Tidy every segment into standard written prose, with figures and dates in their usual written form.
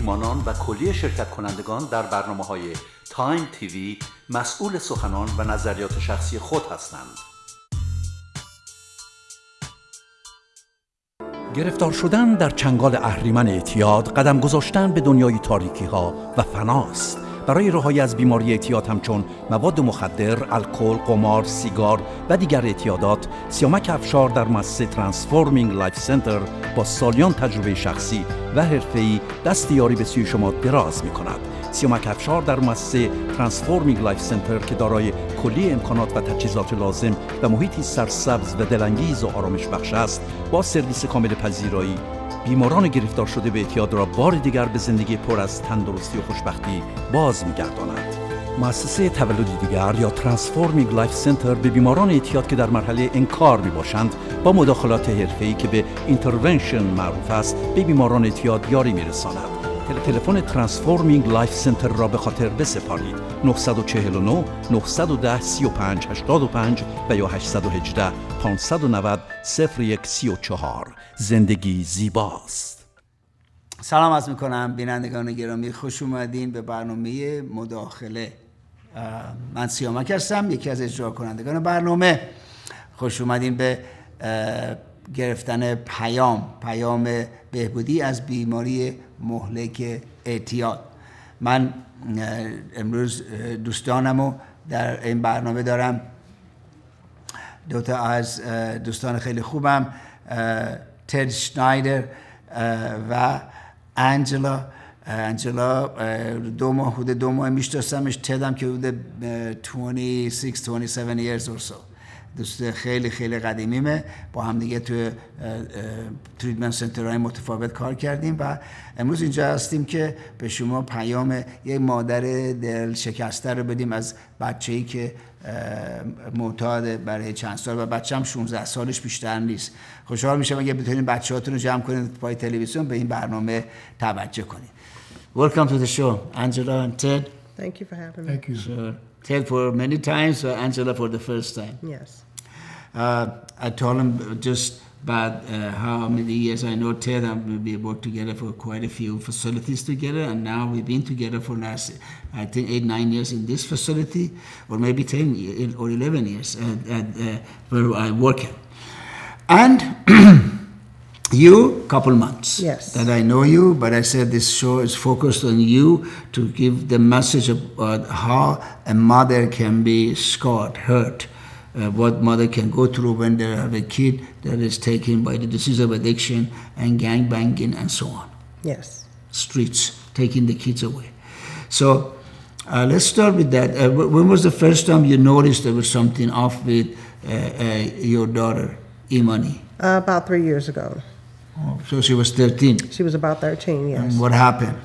میهمانان و کلیه شرکت کنندگان در برنامه‌های تایم تیوی مسئول سخنان و نظریات شخصی خود هستند. گرفتار شدن در چنگال اهریمن اعتیاد قدم گذاشتن به دنیای تاریکی ها و فناست. برای رهایی از بیماری اعتیاد همچون مواد مخدر، الکل، قمار، سیگار و دیگر اعتیادات، سیامک افشار در مؤسسه ترانسفورمینگ لایف سنتر با سالیان تجربه شخصی و حرفه‌ای دست یاری به سوی شما دراز می‌کند. سیامک افشار در مؤسسه ترانسفورمینگ لایف سنتر که دارای کلی امکانات و تجهیزات لازم و محیطی سرسبز و دلانگیز و آرامش بخش است، با سرویس کامل پذیرایی بیماران گرفتار شده به اعتیاد را بار دیگر به زندگی پر از تندرستی و خوشبختی باز می‌گرداند. مؤسسه تولدی دیگر یا ترانسفورمینگ لایف سنتر به بیماران اعتیاد که در مرحله انکار میباشند با مداخلات حرفه‌ای که به اینترونشن معروف است به بیماران اعتیاد یاری میرساند. تلفن ترانسفورمینگ لایف سنتر را به خاطر بسپارید: 949 910 3585 و یا 818 590 0134. زندگی زیباست. سلام عرض میکنم بینندگان گرامی، خوش اومدین به برنامه مداخله. من سیامک هستم، یکی از اجرا کنندگان برنامه. خوش اومدین به گرفتن پیام بهبودی از بیماری مهلک اعتیاد. من امروز دوستانمو در این برنامه دارم. دوتا از دوستان خیلی خوبم، تد شنایدر و انجلا. حدود 2 ماه میشناسمش. تدم که حدود 26-27 years or so. دوست خیلی خیلی قدیمیمه. با هم دیگه تو تریتمنت سنترهای متفاوت کار کردیم و امروز اینجا هستیم که به شما پیام یک مادر دل شکسته رو بدیم از بچه‌ای که معتاد برای چند سال و بچه‌م 16 سالش بیشتر نیست. خوشحال میشم اگه بتونید بچه‌هاتون رو جمع کنید پای تلویزیون به این برنامه توجه کنید. Welcome to the show, Angela and Ted. Thank you for having me. Thank you. Sure. Ted for many times, Angela for the first time. Yes. I told him just about how many years I know Ted, and we worked together for quite a few facilities together, and now we've been together for last, I think, 8-9 years in this facility, or maybe 10 or 11 years where I work at. And you, couple months. Yes. That I know you, but I said this show is focused on you to give the message about how a mother can be scarred, hurt, what mother can go through when they have a kid that is taken by the disease of addiction and gang banging and so on. Yes. Streets, taking the kids away. So let's start with that. When was the first time you noticed there was something off with your daughter, Imani? About 3 years ago. Oh, so she was 13. She was about 13, yes. And what happened?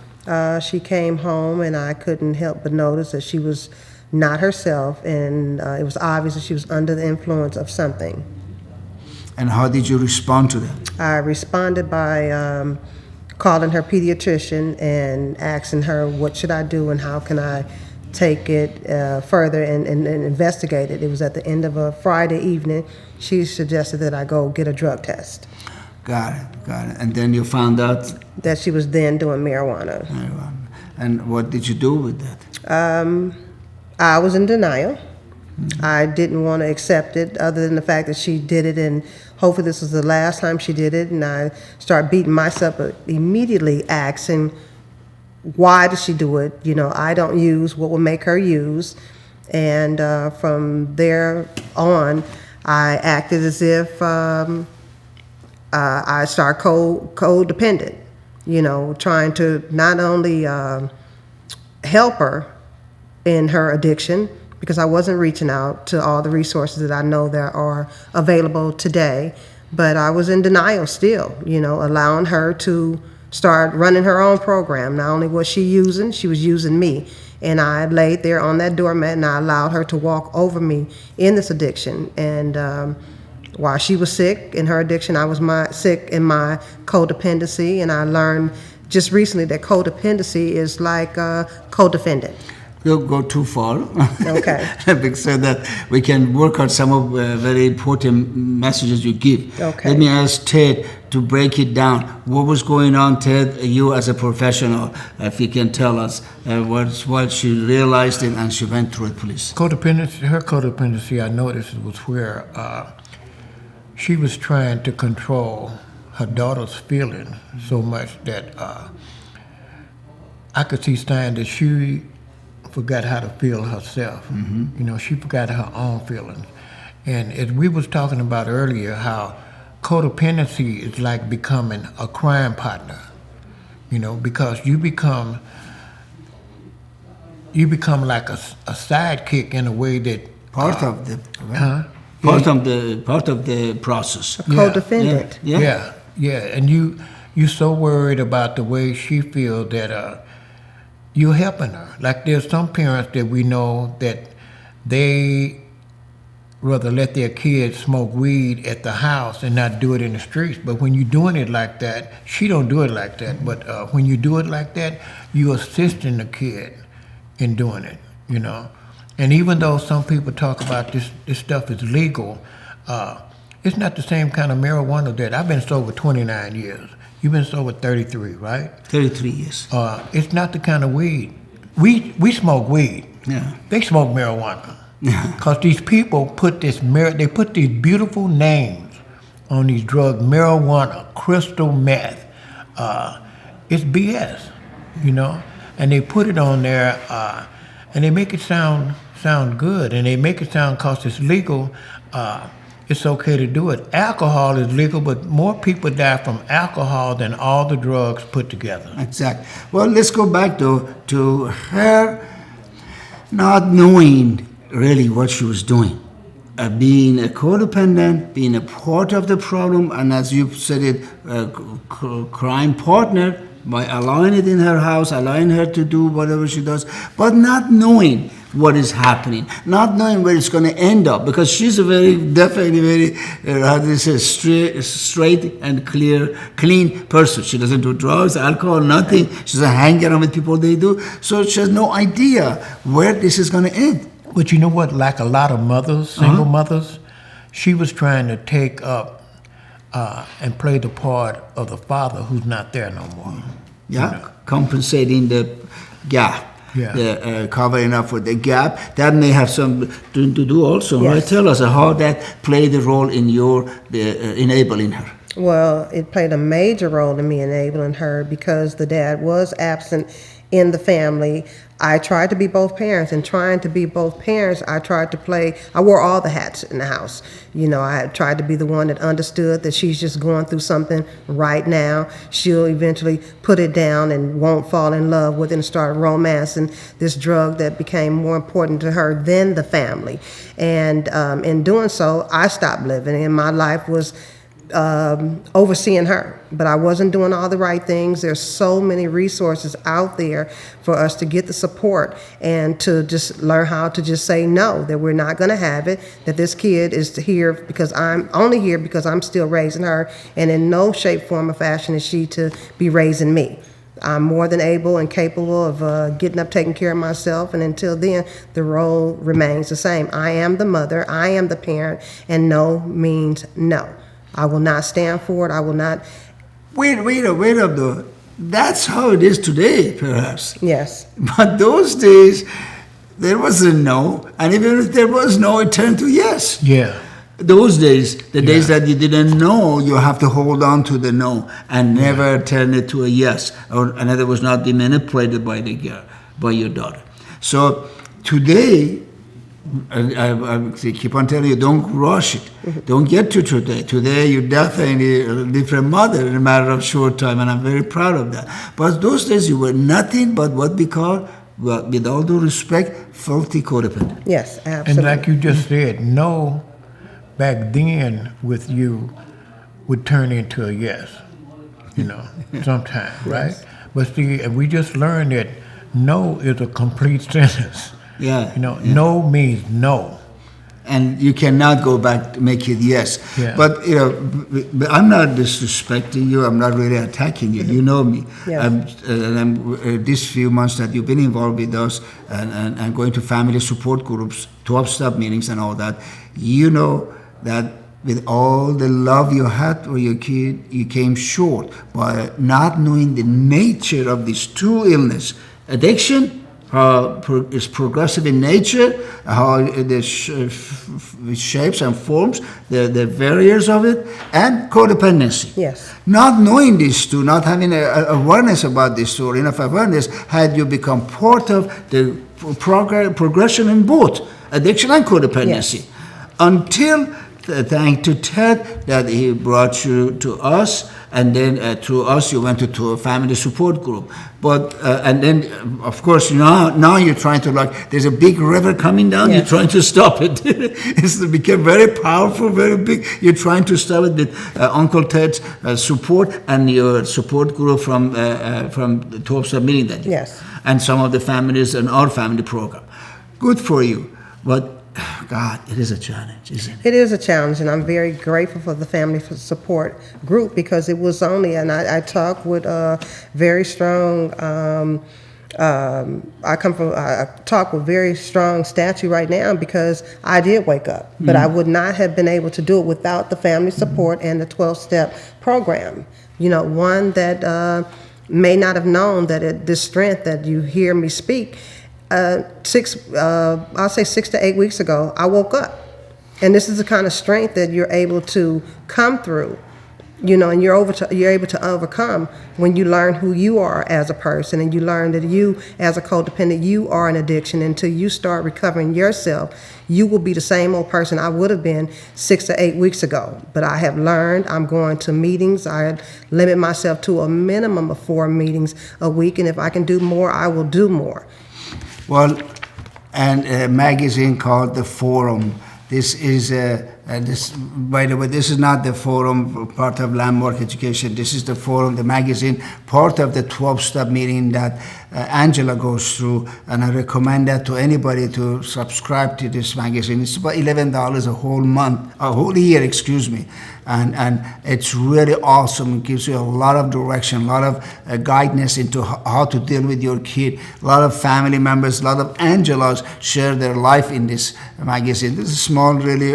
She came home and I couldn't help but notice that she was not herself, and it was obvious that she was under the influence of something. And how did you respond to that? I responded by calling her pediatrician and asking her what should I do and how can I take it further and investigate it. It was at the end of a Friday evening. She suggested that I go get a drug test. Got it. And then you found out? That she was then doing marijuana. And what did you do with that? I was in denial. I didn't want to accept it other than the fact that she did it, and hopefully this was the last time she did it. And I started beating myself up, immediately asking, why did she do it? You know, I don't use what will make her use. And from there on, I acted as if I started codependent, you know, trying to not only help her in her addiction, because I wasn't reaching out to all the resources that I know that are available today, but I was in denial still, you know, allowing her to start running her own program. Not only was she was using me. And I laid there on that doormat and I allowed her to walk over me in this addiction. And while she was sick in her addiction, I was sick in my codependency, and I learned just recently that codependency is like codependent. go too far. Okay. So that we can work on some of very important messages you give. Okay. Let me ask Ted to break it down. What was going on, Ted, you as a professional, if you can tell us what she realized and she went through it, please. Her codependency, I noticed, was where she was trying to control her daughter's feelings so much that I could see signs that she forgot how to feel herself. She forgot her own feelings. And as we was talking about earlier, how codependency is like becoming a crime partner, because you become like a sidekick in a way that Part of the process. A co-defendant. Yeah. And you so worried about the way she feels that you're helping her. Like there's some parents that we know that they rather let their kids smoke weed at the house and not do it in the streets. But when you're doing it like that, she don't do it like that. But when you do it like that, you're assisting the kid in doing it, And even though some people talk about this stuff is legal, it's not the same kind of marijuana that I've been sober 29 years. You've been sober 33, right? 33 years. It's not the kind of weed. We smoke weed. Yeah. They smoke marijuana. Yeah. Because these people put these beautiful names on these drugs: marijuana, crystal meth. It's BS, And they put it on there, and they make it sound good, and they make it sound because it's legal. It's okay to do it. Alcohol is legal, but more people die from alcohol than all the drugs put together. Exactly. Well, let's go back to her not knowing really what she was doing. Being a codependent, being a part of the problem, and as you said it, crime partner, by allowing it in her house, allowing her to do whatever she does, but not knowing what is happening, not knowing where it's going to end up, because she's a definitely very, straight and clean person. She doesn't do drugs, alcohol, nothing. She doesn't hang around with people they do. So she has no idea where this is going to end. But you know what? Like a lot of mothers, single mothers, she was trying to take up and play the part of the father who's not there no more. Yeah, compensating the gap. Yeah. Covering up for the gap. That may have something to do also, Yes. right? Tell us how that played a role in your enabling her. Well, it played a major role in me enabling her because the dad was absent in the family. I tried to be both parents, and trying to be both parents, I wore all the hats in the house. I tried to be the one that understood that she's just going through something right now. She'll eventually put it down and won't fall in love with it and start romancing this drug that became more important to her than the family. And in doing so, I stopped living, and my life was overseeing her, but I wasn't doing all the right things. There's so many resources out there for us to get the support and to just learn how to just say no, that we're not going to have it, that this kid is here because I'm only here because I'm still raising her, and in no shape, form, or fashion is she to be raising me. I'm more than able and capable of getting up, taking care of myself, and until then, the role remains the same. I am the mother, I am the parent, and no means no. I will not stand for it. I will not. Wait up though. That's how it is today, perhaps. Yes. But those days, there was a no, and even if there was no, it turned to yes. Yeah. Those days, the days that you didn't know, you have to hold on to the no and never turn it to a yes, or in other words, not be manipulated by your daughter. So today, I keep on telling you, don't rush it. Don't get to today. Today, you're definitely a different mother in a matter of short time, and I'm very proud of that. But those days, you were nothing but what we call, well, with all due respect, filthy codependent. Yes, absolutely. And like you just said, no back then with you would turn into a yes, sometime, right? But see, we just learned that no is a complete sentence. Yeah. No means no. and you cannot go back to make it yes. Yeah. But you know, I'm not disrespecting you. I'm not really attacking you. You know me. Yes. These few months that you've been involved with us and going to family support groups, 12-step meetings, and all that, you know that with all the love you had for your kid, you came short by not knowing the nature of these two illnesses: addiction, how it's progressive in nature, how it is shapes and forms, the barriers of it, and codependency. Yes. Not knowing these two, not having awareness about these two, or enough awareness, had you become part of the progression in both addiction and codependency. Yes. Until, thanks to Ted, that he brought you to us, and then through us you went to a family support group. But and then of course now you're trying to, like, there's a big river coming down. Yes. You're trying to stop it. It's become very powerful, very big. You're trying to stop it with Uncle Ted's support and your support group from the 12-step meeting that you Yes. and some of the families in our family program. Good for you, but God, it is a challenge, isn't it? It is a challenge, and I'm very grateful for the family support group, because it was only, and I talk with very strong, I talk with very strong statue right now, because I did wake up, but I would not have been able to do it without the family support and the 12-step program. You know, one that may not have known that this strength that you hear me speak. I'll say 6 to 8 weeks ago, I woke up. And this is the kind of strength that you're able to come through, you know, and you're able to overcome when you learn who you are as a person, and you learn that you, as a codependent, you are an addiction. Until you start recovering yourself, you will be the same old person I would have been 6 to 8 weeks ago. But I have learned, I'm going to meetings. I limit myself to a minimum of 4 meetings a week, and if I can do more, I will do more. Well, and a magazine called The Forum. This is by the way, this is not the Forum part of Landmark Education. This is the Forum, the magazine, part of the 12-step meeting that Angela goes through, and I recommend that to anybody to subscribe to this magazine. It's about $11 a whole month, a whole year, excuse me. And it's really awesome. It gives you a lot of direction, a lot of guidance into how to deal with your kid. A lot of family members, a lot of Angelas share their life in this magazine. This is small, really,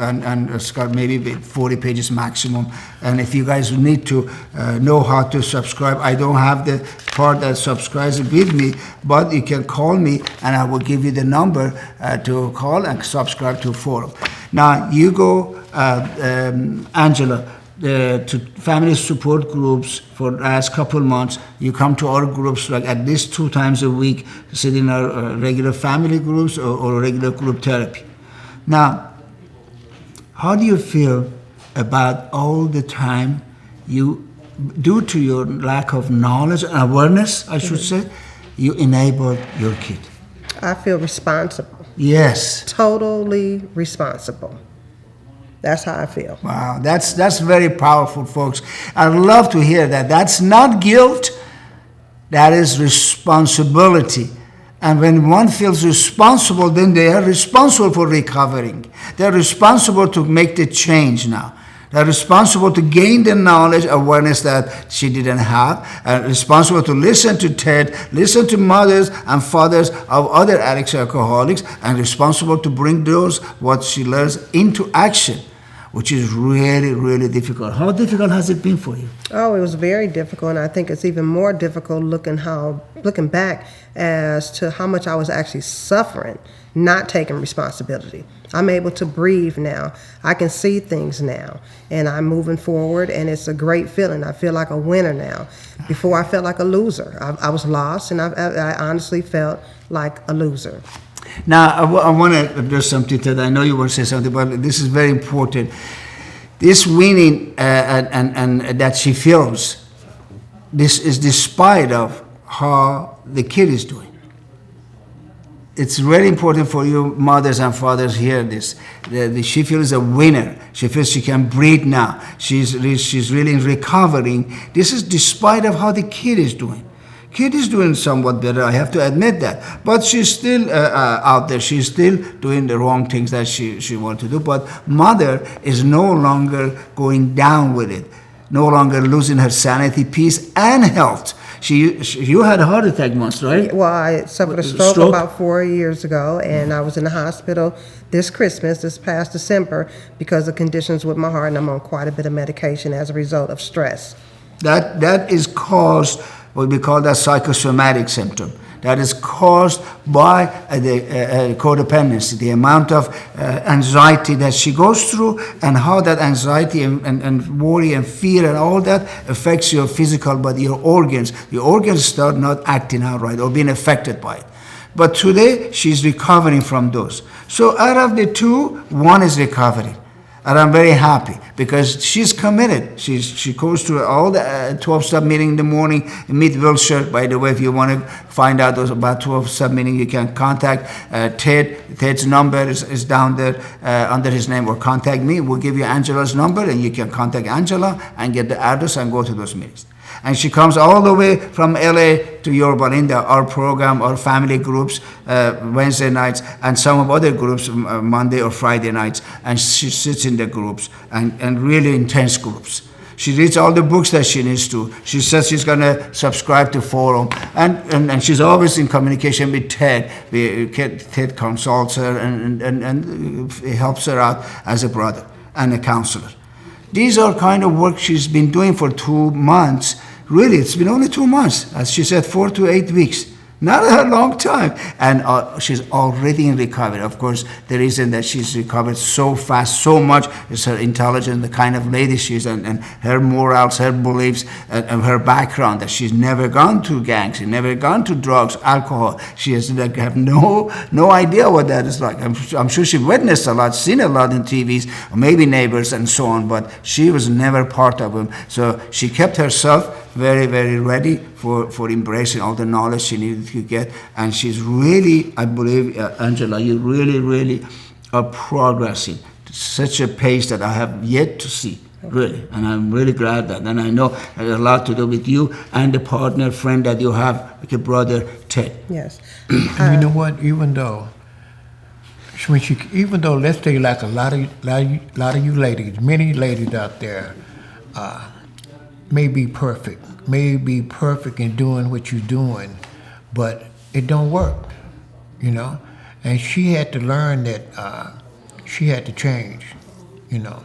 and it's got maybe 40 pages maximum. And if you guys need to know how to subscribe, I don't have the part that subscribes with me, but you can call me, and I will give you the number to call and subscribe to Forum. Now, you go, Angela, to family support groups for the last couple months. You come to our groups like at least 2 times a week, sit in our regular family groups or regular group therapy. Now, how do you feel about all the time you, due to your lack of knowledge and awareness, I should say, you enable your kid? I feel responsible. Yes. Totally responsible. That's how I feel. Wow, that's very powerful, folks. I'd love to hear that. That's not guilt, that is responsibility. And when one feels responsible, then they are responsible for recovering. They're responsible to make the change now. They're responsible to gain the knowledge, awareness that she didn't have, and responsible to listen to Ted, listen to mothers and fathers of other addicts or alcoholics, and responsible to bring those, what she learns, into action, which is really, really difficult. How difficult has it been for you? Oh, it was very difficult, and I think it's even more difficult looking back as to how much I was actually suffering, not taking responsibility. I'm able to breathe now. I can see things now, and I'm moving forward, and it's a great feeling. I feel like a winner now. Before, I felt like a loser. I was lost, and I honestly felt like a loser. Now, I want to address something that I know you want to say something, but this is very important. This winning and that she feels, this is despite of how the kid is doing. It's really important for you mothers and fathers hear this. She feels a winner. She feels she can breathe now. She's really recovering. This is despite of how the kid is doing. Kid is doing somewhat better, I have to admit that. But she's still out there. She's still doing the wrong things that she wants to do. But mother is no longer going down with it, no longer losing her sanity, peace, and health. You had a heart attack once, right? Well, I suffered a stroke about 4 years ago, and I was in the hospital this past December, because of conditions with my heart, and I'm on quite a bit of medication as a result of stress. That is caused, what we call that psychosomatic symptom. That is caused by the codependency, the amount of anxiety that she goes through, and how that anxiety and worry and fear and all that affects your physical body, your organs. Your organs start not acting out right or being affected by it. But today, she's recovering from those. So out of the two, one is recovering. And I'm very happy because she's committed. She goes to all the 12-step meeting in the morning in Mid Wilshire. By the way, if you want to find out about 12-step meeting, you can contact Ted. Ted's number is down there under his name, or contact me. We'll give you Angela's number, and you can contact Angela and get the address and go to those meetings. And she comes all the way from LA to Yorba Linda, our program, our family groups, Wednesday nights, and some of other groups, Monday or Friday nights. And she sits in the groups, and really intense groups. She reads all the books that she needs to. She says she's going to subscribe to Forum. And she's always in communication with Ted. Ted consults her and helps her out as a brother and a counselor. These are kind of work she's been doing for 2 months. Really, it's been only 2 months. As she said, 4 to 8 weeks. Not a long time. And she's already in recovery. Of course, the reason that she's recovered so fast, so much, is her intelligence, the kind of lady she is, and her morals, her beliefs, and her background, that she's never gone to gangs, she's never gone to drugs, alcohol. She has have no idea what that is like. I'm sure she witnessed a lot, seen a lot in TVs, or maybe neighbors and so on, but she was never part of them. So she kept herself very, very ready for embracing all the knowledge she needed to get. And she's really, I believe, Angela, you really are progressing to such a pace that I have yet to see, really. And I'm really glad that. And I know it has a lot to do with you and the partner, friend that you have, like your brother, Ted. Yes. And you know what? Even though, let's say, like a lot of you ladies, many ladies out there, may be perfect in doing what you're doing, but it don't work, you know. And she had to learn that she had to change, you know.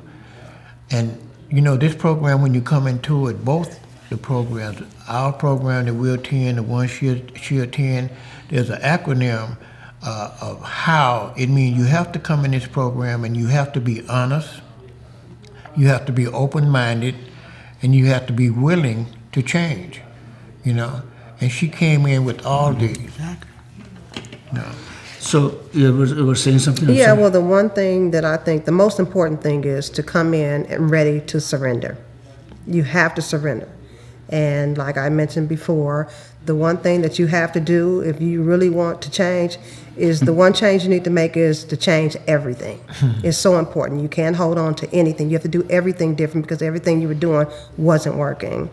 And you know, this program, when you come into it, both the programs, our program that we'll attend, the one she attend, there's an acronym of how it means. You have to come in this program and you have to be honest, you have to be open-minded, and you have to be willing to change, you know. And she came in with all these. Exactly. You know. So you were saying something? Yeah, well, the one thing that I think the most important thing is to come in and ready to surrender. You have to surrender. And like I mentioned before, the one thing that you have to do if you really want to change is the one change you need to make is to change everything. It's so important. You can't hold on to anything. You have to do everything different because everything you were doing wasn't working.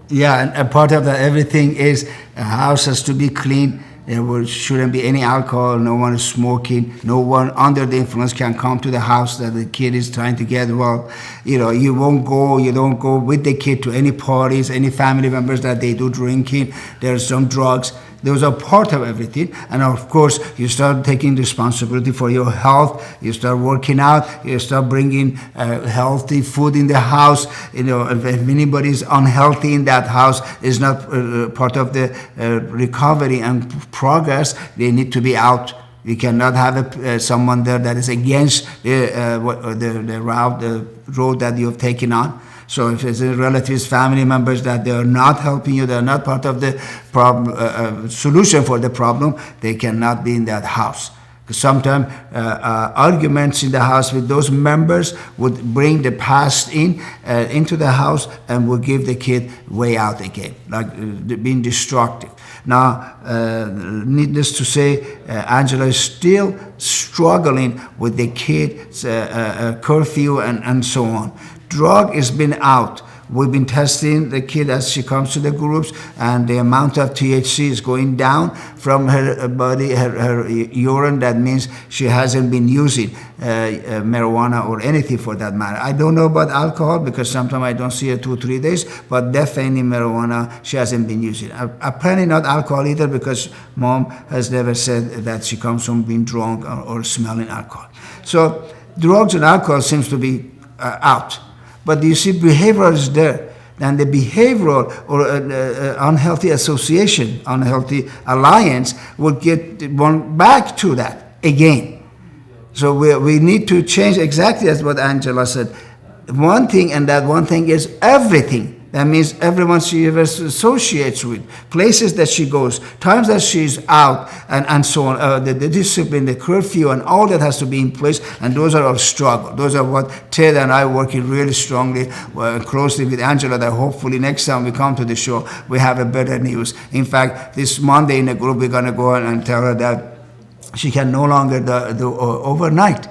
Yeah, and part of that everything is a house has to be clean. There shouldn't be any alcohol, no one is smoking, no one under the influence can come to the house that the kid is trying to get well. You know, you don't go with the kid to any parties, any family members that they do drinking, there's some drugs. Those are part of everything. And of course, you start taking responsibility for your health. You start working out. You start bringing healthy food in the house. You know, if anybody's unhealthy in that house, is not part of the recovery and progress. They need to be out. You cannot have someone there that is against the road that you have taken on. So if it's relatives, family members that they are not helping you, they are not part of the problem, solution for the problem, they cannot be in that house. Because sometimes arguments in the house with those members would bring the past into the house and would give the kid way out again, like being destructive. Now, needless to say, Angela is still struggling with the kid's curfew and so on. Drug has been out. We've been testing the kid as she comes to the groups, and the amount of THC is going down from her body, her urine. That means she hasn't been using marijuana or anything for that matter. I don't know about alcohol because sometimes I don't see her 2-3 days, but definitely marijuana she hasn't been using. Apparently not alcohol either, because mom has never said that she comes from being drunk or smelling alcohol. So drugs and alcohol seems to be out. But you see, behavioral is there. And the behavioral or unhealthy association, unhealthy alliance will get one back to that again. So we need to change exactly as what Angela said. One thing, and that one thing is everything. That means everyone she ever associates with, places that she goes, times that she's out, and so on. The discipline, the curfew, and all that has to be in place, and those are our struggle. Those are what Ted and I are working really strongly, closely with Angela, that hopefully next time we come to the show, we have a better news. In fact, this Monday in the group, we're going to go and tell her that she can no longer do overnight.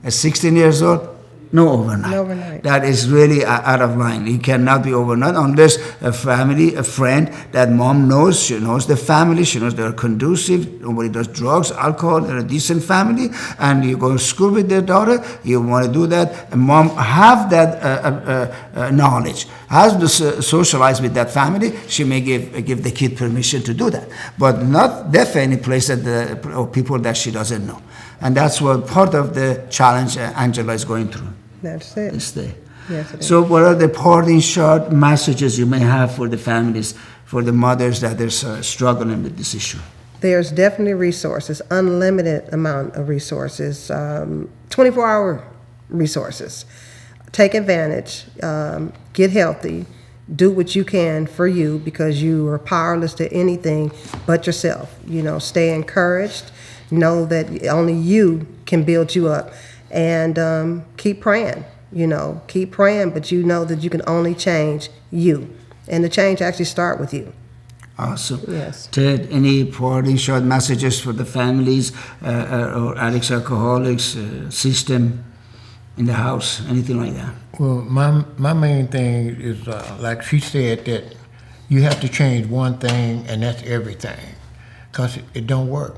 At 16 years old, no overnight. No overnight. That is really out of line. It cannot be overnight unless a family, a friend that mom knows, she knows the family, she knows they're conducive, nobody does drugs, alcohol, they're a decent family, and you go to school with their daughter, you want to do that, and mom have that knowledge, has to socialize with that family, she may give the kid permission to do that, but not definitely place that or people that she doesn't know. And that's what part of the challenge Angela is going through That's it. this day. Yes, it is. So what are the parting short messages you may have for the families, for the mothers that are struggling with this issue? There's definitely resources, unlimited amount of resources, 24-hour resources. Take advantage, get healthy, do what you can for you, because you are powerless to anything but yourself. You know, stay encouraged, know that only you can build you up, and keep praying. You know, keep praying, but you know that you can only change you, and the change actually start with you. Awesome. Yes. Ted, any parting short messages for the families or addicts, alcoholics, system in the house, anything like that? Well, my main thing is, like she said, that you have to change one thing, and that's everything, because it don't work.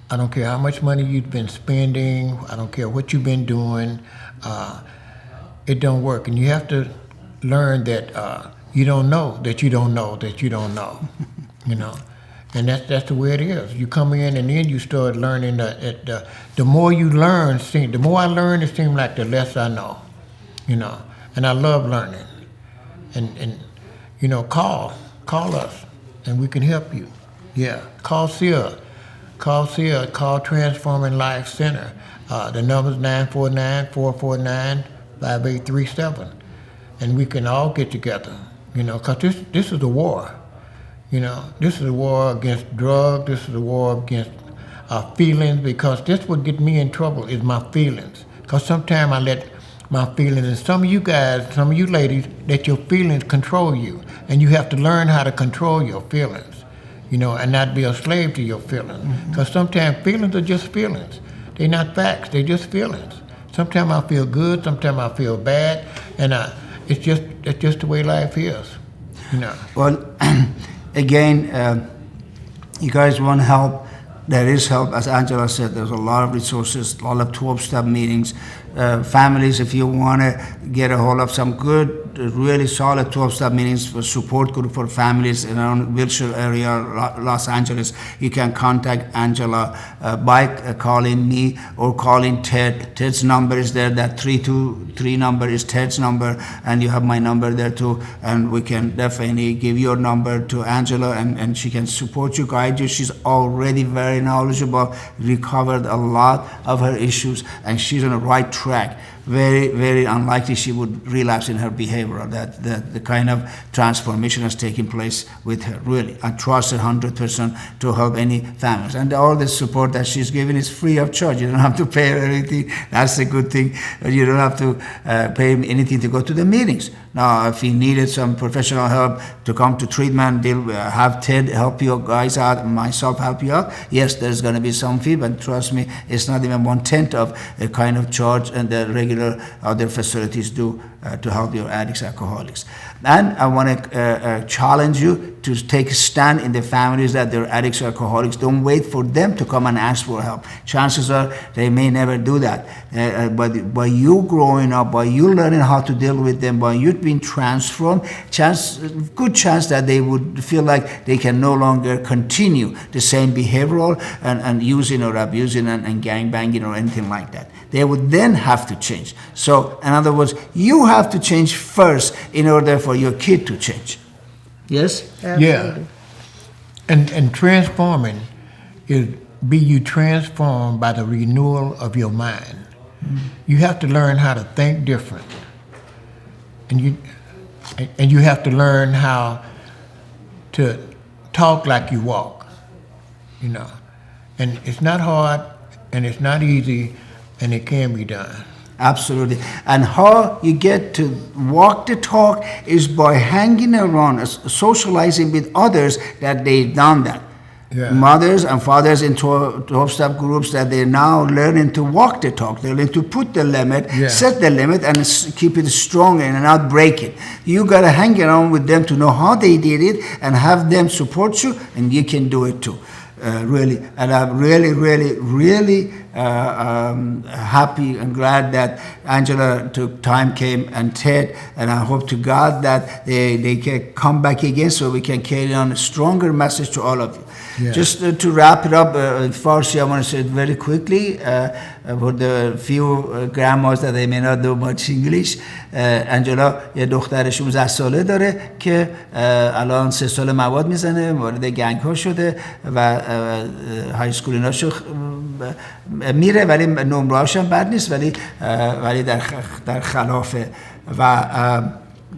I don't care how much money you've been spending. I don't care what you've been doing. It don't work, and you have to learn that you don't know that you don't know that you don't know. You know, and that's the way it is. You come in, and then you start learning that the more you learn, the more I learn, it seems like the less I know. You know, and I love learning. And you know, call us, and we can help you. Yeah, call SIA. Call Transforming Life Center. The number's 949-449-5837. And we can all get together, you know, because this is a war. You know, this is a war against drugs. This is a war against feelings, because this what get me in trouble is my feelings. Because sometimes I let my feelings, and some of you guys, some of you ladies, let your feelings control you. And you have to learn how to control your feelings. You know, and not be a slave to your feelings. Because sometimes feelings are just feelings. They're not facts, they're just feelings. Sometimes I feel good, sometimes I feel bad, and it's just the way life is, you know. Well, again, you guys want help, there is help. As Angela said, there's a lot of resources, a lot of 12-step meetings. Families, if you want to get a hold of some good, really solid 12-step meetings for support group for families around Wilshire area, Los Angeles, you can contact Angela by calling me or calling Ted. Ted's number is there. That 323 number is Ted's number, and you have my number there too. And we can definitely give your number to Angela, and she can support you, guide you. She's already very knowledgeable, recovered a lot of her issues, and she's on the right track. Very, very unlikely she would relapse in her behavior. That the kind of transformation has taken place with her. Really, I trust her 100% to help any families. And all the support that she's given is free of charge. You don't have to pay her anything. That's a good thing. You don't have to pay anything to go to the meetings. Now, if you needed some professional help to come to treatment, they'll have Ted help you guys out, myself help you out. Yes, there's going to be some fee, but trust me, it's not even 1/10 of the kind of charge and the regular other facilities do to help your addicts, alcoholics. And I want to challenge you to take a stand in the families that they're addicts or alcoholics. Don't wait for them to come and ask for help. Chances are they may never do that. But by you growing up, by you learning how to deal with them, by you being transformed, good chance that they would feel like they can no longer continue the same behavioral and using or abusing and gang banging or anything like that. They would then have to change. So, in other words, you have to change first in order for your kid to change. Yes? Absolutely. Yeah. And transforming is be you transformed by the renewal of your mind. You have to learn how to think different. And you have to learn how to talk like you walk, you know. And it's not hard and it's not easy, and it can be done. Absolutely. And how you get to walk the talk is by hanging around, socializing with others that they've done that. Yeah. Mothers and fathers in 12-step groups that they're now learning to walk the talk. They're learning to put the limit, set the limit, and keep it strong and not break it. You got to hang around with them to know how they did it and have them support you, and you can do it too. Really. And I'm really happy and glad that Angela took time, came, and Ted, and I hope to God that they can come back again so we can carry on a stronger message to all of you. Yeah. Just to wrap it up in Farsi, I want to say it very quickly for the few grandmas that they may not know much English. انجلا یه دختر 16 ساله داره که الان 3 سال مواد میزنه، وارد گنگ ها شده و های اسکولیناشو میره، ولی نمره هاشم بد نیست، ولی در خلافه و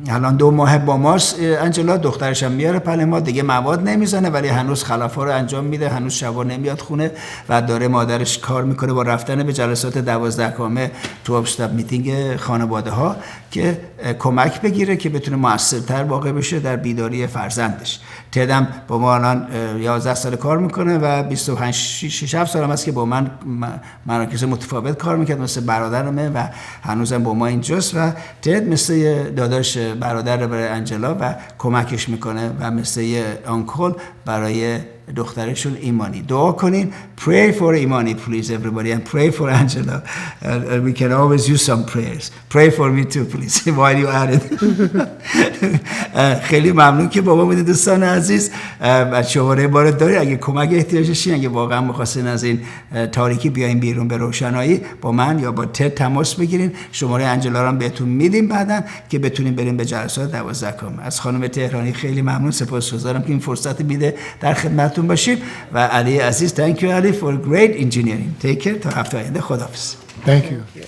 الان 2 ماه با ماست. انجلا دخترش هم میاره پلما، دیگه مواد نمیزنه ولی هنوز خلافا رو انجام میده، هنوز شبا نمیاد خونه و داره مادرش کار میکنه با رفتن به جلسات 12 گامه 12-step میتینگ خانواده ها که کمک بگیره که بتونه موثرتر واقع بشه در بیداری فرزندش. تدم با ما الان 11 سال کار میکنه و 25-6 سال هم هست که با من مراکز متفاوت کار میکرد، مثل برادرمه و هنوزم با ما اینجاست و تد مثل داداش برادر برای انجلا و کمکش میکنه و مثل آنکل برای دخترشون ایمانی. دعا کنین. Pray for ایمانی please everybody and pray for Angela. We can always use some prayers. Pray for me too please while you at it. خیلی ممنون که بابا بودید دوستان عزیز. شماره بار داری اگه کمک احتیاجشین، اگه واقعا می‌خواستین از این تاریکی بیاین بیرون به روشنایی، با من یا با تد تماس بگیرین. شماره انجلا رو هم بهتون میدیم بعداً که بتونین بریم به جلسات 12 گام. از خانم تهرانی خیلی ممنون، سپاسگزارم که این فرصت میده در خدمتتون باشیم و علی عزیز thank you علی for great engineering. Take care تا هفته آینده. خداحافظ. Thank you.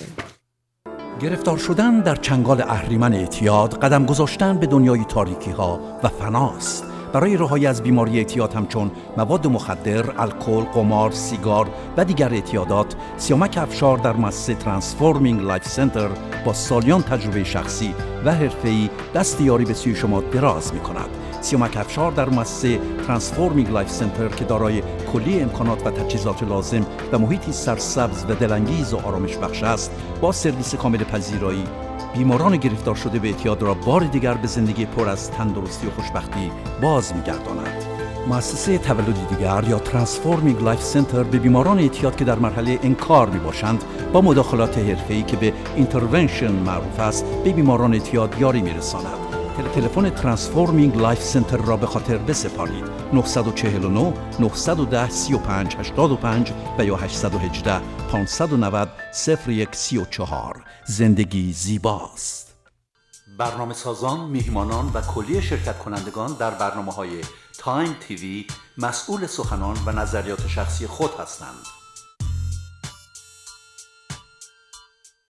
گرفتار شدن در چنگال اهریمن اعتیاد قدم گذاشتن به دنیای تاریکی ها و فناست. برای رهایی از بیماری اعتیاد همچون مواد مخدر، الکل، قمار، سیگار و دیگر اعتیادات، سیامک افشار در مؤسسه ترانسفورمینگ لایف سنتر با سالیان تجربه شخصی و حرفه‌ای دست یاری به سوی شما دراز می‌کند. سیامک افشار در مؤسسه ترانسفورمینگ لایف سنتر که دارای کلی امکانات و تجهیزات لازم و محیطی سرسبز و دلانگیز و آرامش بخش است، با سرویس کامل پذیرایی بیماران گرفتار شده به اعتیاد را بار دیگر به زندگی پر از تندرستی و خوشبختی باز می‌گرداند. مؤسسه تولدی دیگر یا ترانسفورمینگ لایف سنتر به بیماران اعتیاد که در مرحله انکار میباشند با مداخلات حرفه‌ای که به اینترونشن معروف است به بیماران اعتیاد یاری میرساند. تلفن ترانسفورمینگ لایف سنتر را به خاطر بسپارید: 949 910 35 85 و یا 818 590 0134. زندگی زیباست. برنامه سازان، میهمانان و کلیه شرکت کنندگان در برنامه‌های تایم تیوی مسئول سخنان و نظریات شخصی خود هستند.